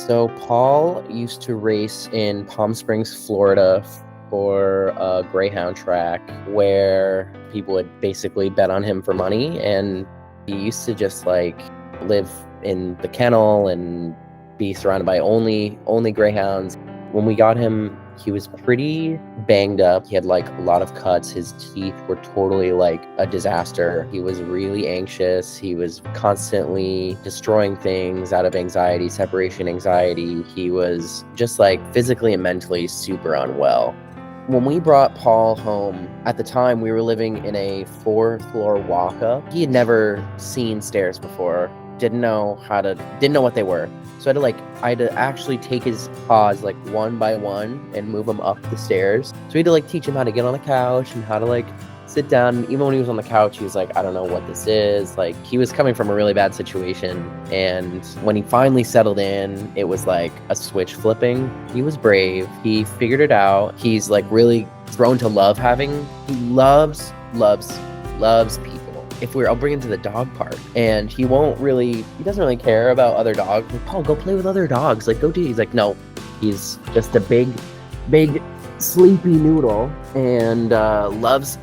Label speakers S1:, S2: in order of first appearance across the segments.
S1: So Paul used to race in Palm Springs, Florida for a Greyhound track where people would basically bet on him for money. And he used to just like live in the kennel and be surrounded by only Greyhounds. When we got him, he was pretty banged up. He had like a lot of cuts. His teeth were totally like a disaster. He was really anxious. He was constantly destroying things out of anxiety, separation anxiety. He was just like physically and mentally super unwell. When we brought Paul home, at the time we were living in a 4th-floor walk-up. He had never seen stairs before, didn't know what they were. So I had to actually take his paws like one by one and move him up the stairs. So we had to like teach him how to get on the couch and how to like sit down. And even when he was on the couch, he was like, I don't know what this is. Like he was coming from a really bad situation. And when he finally settled in, it was like a switch flipping. He was brave. He figured it out. He's like really thrown to he loves people. I'll bring him to the dog park and he doesn't really care about other dogs. Like, Paul, go play with other dogs. Like, go do it. He's like, no, he's just a big sleepy noodle and loves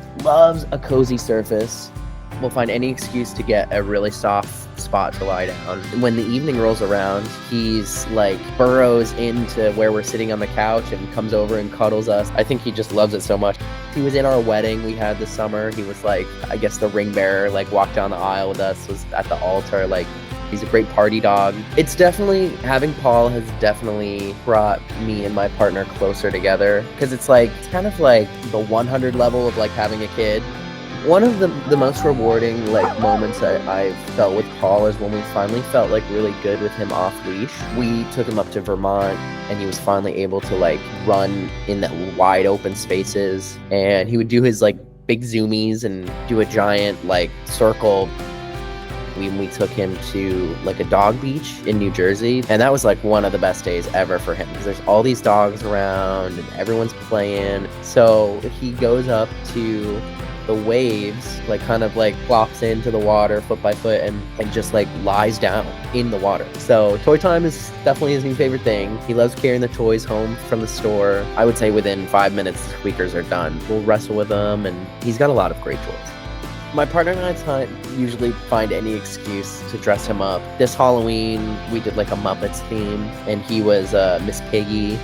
S1: a cozy surface. Will find any excuse to get a really soft spot to lie down. When the evening rolls around, he's like burrows into where we're sitting on the couch and comes over and cuddles us. I think he just loves it so much. He was in our wedding we had this summer. He was like, I guess the ring bearer, like walked down the aisle with us, was at the altar. Like he's a great party dog. Having Paul has definitely brought me and my partner closer together because it's kind of like the 100 level of like having a kid. One of the most rewarding like moments I've felt with Paul is when we finally felt like really good with him off leash. We took him up to Vermont and he was finally able to like run in that wide open spaces, and he would do his like big zoomies and do a giant like circle. We took him to like a dog beach in New Jersey, and that was like one of the best days ever for him because there's all these dogs around and everyone's playing. So he goes up to the waves, like kind of like plops into the water foot by foot and just like lies down in the water. So toy time is definitely his new favorite thing. He loves carrying the toys home from the store. I would say within 5 minutes the squeakers are done. We'll wrestle with them and he's got a lot of great toys. My partner and I usually find any excuse to dress him up. This Halloween we did like a Muppets theme and he was Miss Piggy.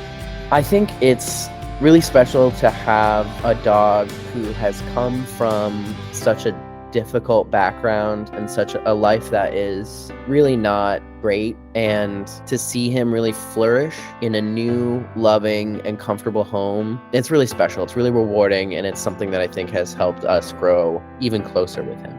S1: I think it's really special to have a dog who has come from such a difficult background and such a life that is really not great, and to see him really flourish in a new, loving, and comfortable home. It's really special. It's really rewarding, and it's something that I think has helped us grow even closer with him.